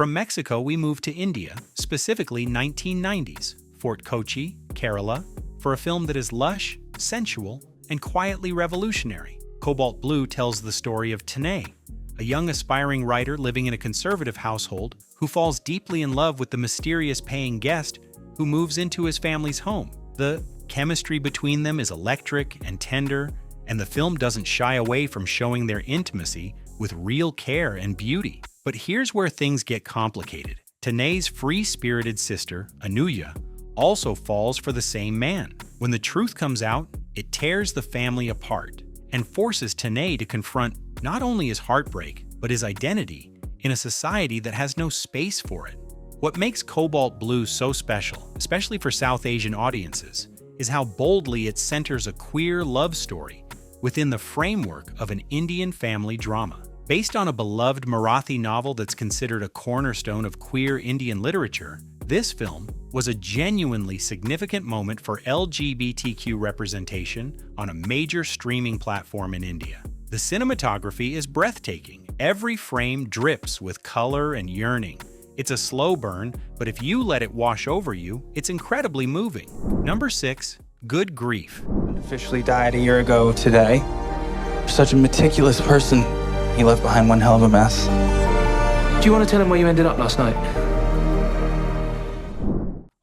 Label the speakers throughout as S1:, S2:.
S1: From Mexico, we move to India, specifically 1990s, Fort Kochi, Kerala, for a film that is lush, sensual, and quietly revolutionary. Cobalt Blue tells the story of Tanay, a young aspiring writer living in a conservative household who falls deeply in love with the mysterious paying guest who moves into his family's home. The chemistry between them is electric and tender, and the film doesn't shy away from showing their intimacy with real care and beauty. But here's where things get complicated. Tanay's free-spirited sister, Anuya, also falls for the same man. When the truth comes out, it tears the family apart and forces Tanay to confront not only his heartbreak, but his identity in a society that has no space for it. What makes Cobalt Blue so special, especially for South Asian audiences, is how boldly it centers a queer love story within the framework of an Indian family drama. Based on a beloved Marathi novel that's considered a cornerstone of queer Indian literature, this film was a genuinely significant moment for LGBTQ representation on a major streaming platform in India. The cinematography is breathtaking. Every frame drips with color and yearning. It's a slow burn, but if you let it wash over you, it's incredibly moving. Number 6, Good Grief.
S2: Officially died a year ago today. Such a meticulous person. He left behind one hell of a mess.
S3: Do you want to tell him where you ended up last night?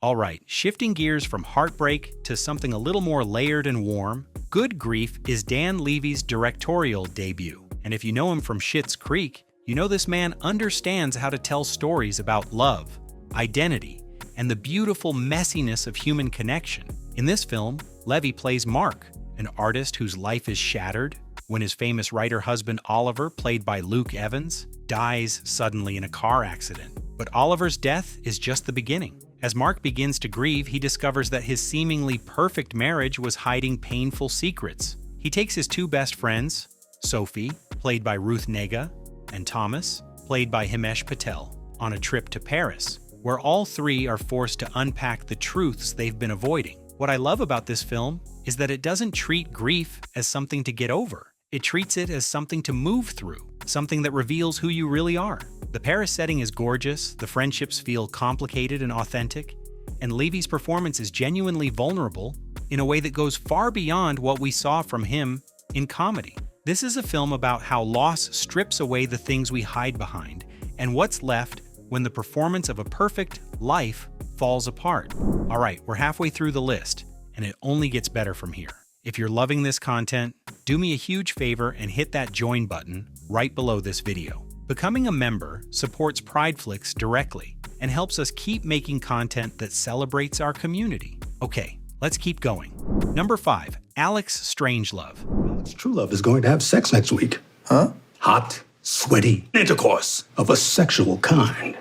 S1: All right, shifting gears from heartbreak to something a little more layered and warm, Good Grief is Dan Levy's directorial debut. And if you know him from Schitt's Creek, you know this man understands how to tell stories about love, identity, and the beautiful messiness of human connection. In this film, Levy plays Mark, an artist whose life is shattered when his famous writer husband Oliver, played by Luke Evans, dies suddenly in a car accident. But Oliver's death is just the beginning. As Mark begins to grieve, he discovers that his seemingly perfect marriage was hiding painful secrets. He takes his two best friends, Sophie, played by Ruth Negga, and Thomas, played by Himesh Patel, on a trip to Paris, where all three are forced to unpack the truths they've been avoiding. What I love about this film is that it doesn't treat grief as something to get over. It treats it as something to move through, something that reveals who you really are. The Paris setting is gorgeous, the friendships feel complicated and authentic, and Levy's performance is genuinely vulnerable in a way that goes far beyond what we saw from him in comedy. This is a film about how loss strips away the things we hide behind, and what's left when the performance of a perfect life falls apart. All right, we're halfway through the list, and it only gets better from here. If you're loving this content, do me a huge favor and hit that join button right below this video. Becoming a member supports PrideFlix directly and helps us keep making content that celebrates our community. Okay, let's keep going. Number 5, Alex Strangelove.
S4: Alex Truelove is going to have sex next week.
S2: Huh?
S4: Hot, sweaty intercourse of a sexual kind.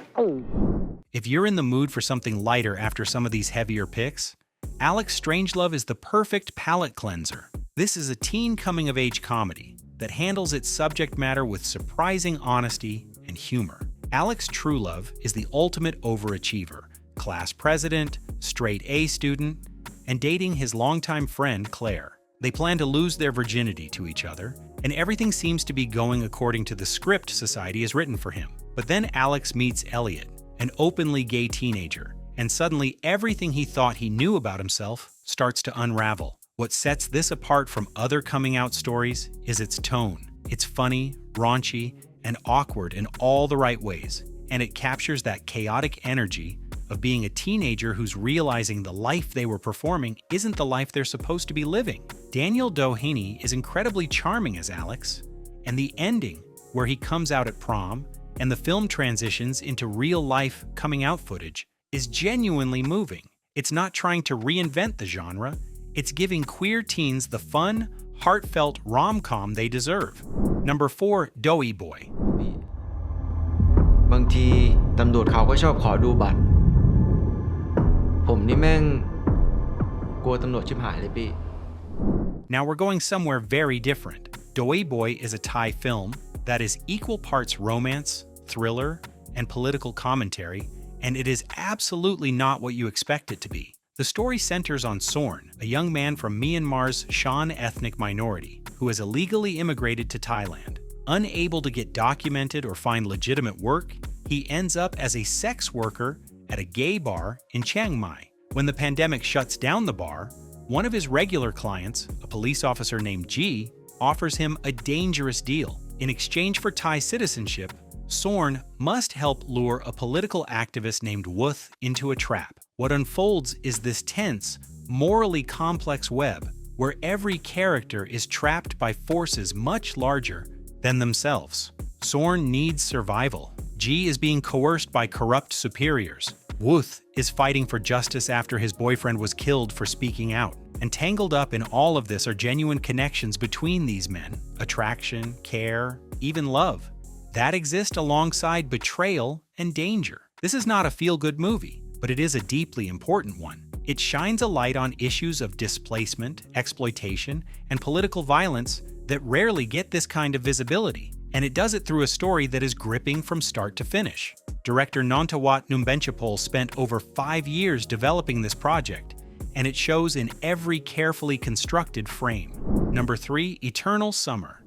S1: If you're in the mood for something lighter after some of these heavier picks, Alex Strangelove is the perfect palate cleanser. This is a teen coming-of-age comedy that handles its subject matter with surprising honesty and humor. Alex Truelove is the ultimate overachiever, class president, straight A student, and dating his longtime friend Claire. They plan to lose their virginity to each other, and everything seems to be going according to the script society has written for him. But then Alex meets Elliot, an openly gay teenager, and suddenly everything he thought he knew about himself starts to unravel. What sets this apart from other coming-out stories is its tone. It's funny, raunchy, and awkward in all the right ways, and it captures that chaotic energy of being a teenager who's realizing the life they were performing isn't the life they're supposed to be living. Daniel Doheny is incredibly charming as Alex, and the ending, where he comes out at prom, and the film transitions into real-life coming-out footage, is genuinely moving. It's not trying to reinvent the genre, it's giving queer teens the fun, heartfelt rom-com they deserve. Number 4, Doi Boy.
S5: บางทีตำรวจเขาก็ชอบขอดูบัตรผมนี่แม่งกลัวตำรวจชิบหายเลยพี่
S1: Now we're going somewhere very different. Doi Boy is a Thai film that is equal parts romance, thriller, and political commentary, and it is absolutely not what you expect it to be. The story centers on Sorn, a young man from Myanmar's Shan ethnic minority who has illegally immigrated to Thailand. Unable to get documented or find legitimate work, he ends up as a sex worker at a gay bar in Chiang Mai. When the pandemic shuts down the bar, one of his regular clients, a police officer named G, offers him a dangerous deal. In exchange for Thai citizenship, Sorn must help lure a political activist named Wuth into a trap. What unfolds is this tense, morally complex web where every character is trapped by forces much larger than themselves. Sorn needs survival. G is being coerced by corrupt superiors. Wuth is fighting for justice after his boyfriend was killed for speaking out. And tangled up in all of this are genuine connections between these men: attraction, care, even love, that exist alongside betrayal and danger. This is not a feel-good movie, but it is a deeply important one. It shines a light on issues of displacement, exploitation, and political violence that rarely get this kind of visibility, and it does it through a story that is gripping from start to finish. Director Nontawat Numbenchapol spent over 5 years developing this project, and it shows in every carefully constructed frame. Number 3, Eternal Summer.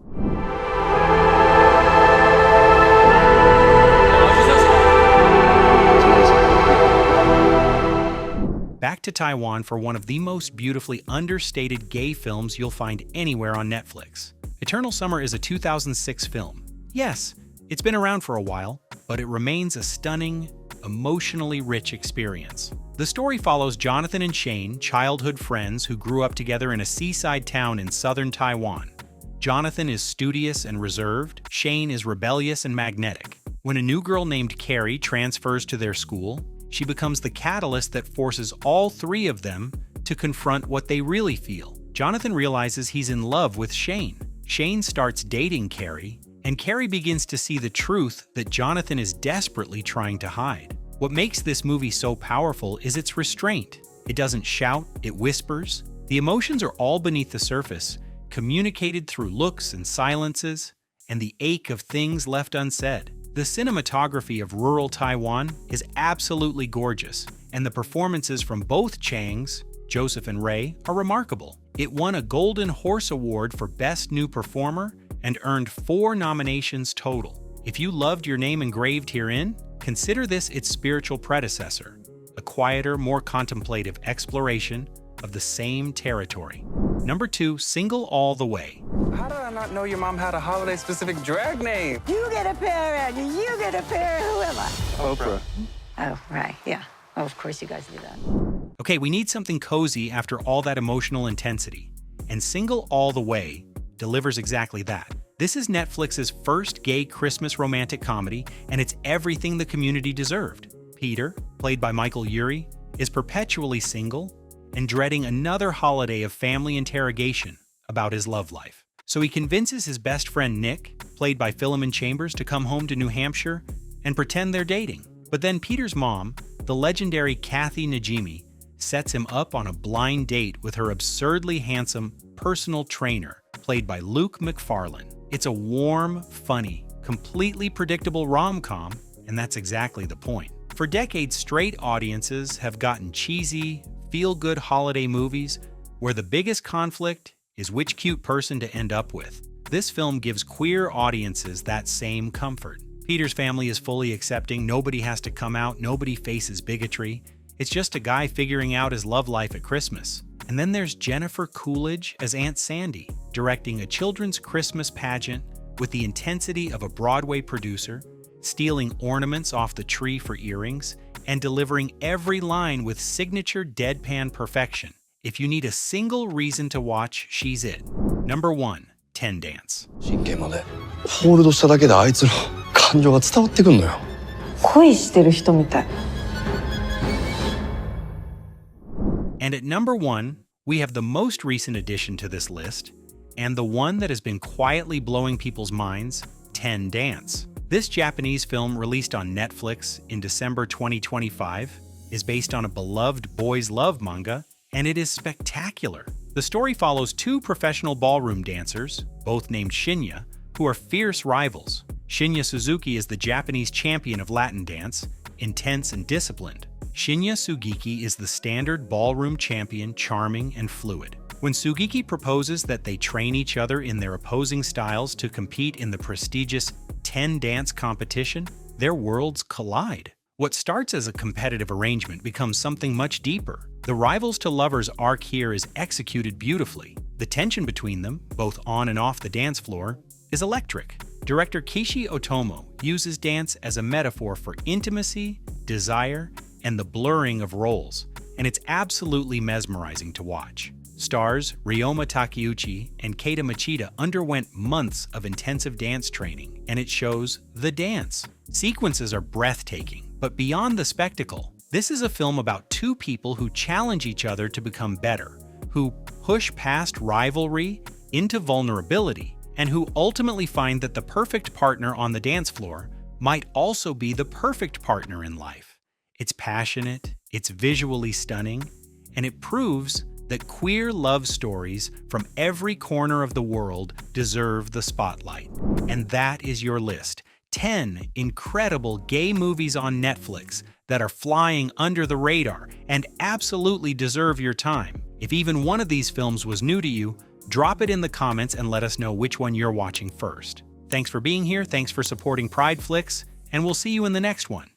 S1: Back to Taiwan for one of the most beautifully understated gay films you'll find anywhere on Netflix. Eternal Summer is a 2006 film. Yes, it's been around for a while, but it remains a stunning, emotionally rich experience. The story follows Jonathan and Shane, childhood friends who grew up together in a seaside town in southern Taiwan. Jonathan is studious and reserved, Shane is rebellious and magnetic. When a new girl named Carrie transfers to their school, she becomes the catalyst that forces all three of them to confront what they really feel. Jonathan realizes he's in love with Shane. Shane starts dating Carrie, and Carrie begins to see the truth that Jonathan is desperately trying to hide. What makes this movie so powerful is its restraint. It doesn't shout, it whispers. The emotions are all beneath the surface, communicated through looks and silences, and the ache of things left unsaid. The cinematography of rural Taiwan is absolutely gorgeous, and the performances from both Changs, Joseph and Ray, are remarkable. It won a Golden Horse Award for Best New Performer and earned 4 nominations total. If you loved Your Name Engraved Herein, consider this its spiritual predecessor, a quieter, more contemplative exploration of the same territory. Number 2, Single All the Way.
S2: How did I not know your mom had a holiday-specific drag name?
S6: You get a pair, and you get a pair. Who am I?
S2: Oprah.
S6: Oh, right, yeah. Oh, of course you guys do that.
S1: Okay, we need something cozy after all that emotional intensity, and Single All the Way delivers exactly that. This is Netflix's first gay Christmas romantic comedy, and it's everything the community deserved. Peter, played by Michael Urie, is perpetually single and dreading another holiday of family interrogation about his love life. So he convinces his best friend Nick, played by Philemon Chambers, to come home to New Hampshire and pretend they're dating. But then Peter's mom, the legendary Kathy Najimy, sets him up on a blind date with her absurdly handsome personal trainer, played by Luke McFarlane. It's a warm, funny, completely predictable rom-com, and that's exactly the point. For decades, straight audiences have gotten cheesy, feel-good holiday movies where the biggest conflict is which cute person to end up with. This film gives queer audiences that same comfort. Peter's family is fully accepting, nobody has to come out, nobody faces bigotry. It's just a guy figuring out his love life at Christmas. And then there's Jennifer Coolidge as Aunt Sandy, directing a children's Christmas pageant with the intensity of a Broadway producer, stealing ornaments off the tree for earrings, and delivering every line with signature deadpan perfection. If you need a single reason to watch, she's it. Number 1, 10 Dance.
S7: 真剣までホールドしただけであいつの感情が伝わってくんのよ。
S6: 恋してる人みたい。
S1: And at number 1, we have the most recent addition to this list, and the one that has been quietly blowing people's minds, 10 Dance. This Japanese film, released on Netflix in December 2025, is based on a beloved boys' love manga, and it is spectacular. The story follows 2 professional ballroom dancers, both named Shinya, who are fierce rivals. Shinya Suzuki is the Japanese champion of Latin dance, intense and disciplined. Shinya Sugiki is the standard ballroom champion, charming and fluid. When Sugiki proposes that they train each other in their opposing styles to compete in the prestigious 10 Dance competition, their worlds collide. What starts as a competitive arrangement becomes something much deeper. The rivals to lovers arc here is executed beautifully. The tension between them, both on and off the dance floor, is electric. Director Kishi Otomo uses dance as a metaphor for intimacy, desire, and the blurring of roles, and it's absolutely mesmerizing to watch. Stars Ryoma Takeuchi and Keita Machida underwent months of intensive dance training, and it shows the dance. Sequences are breathtaking, but beyond the spectacle, this is a film about two people who challenge each other to become better, who push past rivalry into vulnerability, and who ultimately find that the perfect partner on the dance floor might also be the perfect partner in life. It's passionate, it's visually stunning, and it proves that queer love stories from every corner of the world deserve the spotlight. And that is your list. 10 incredible gay movies on Netflix that are flying under the radar and absolutely deserve your time. If even one of these films was new to you, drop it in the comments and let us know which one you're watching first. Thanks for being here, thanks for supporting PrideFlix, and we'll see you in the next one.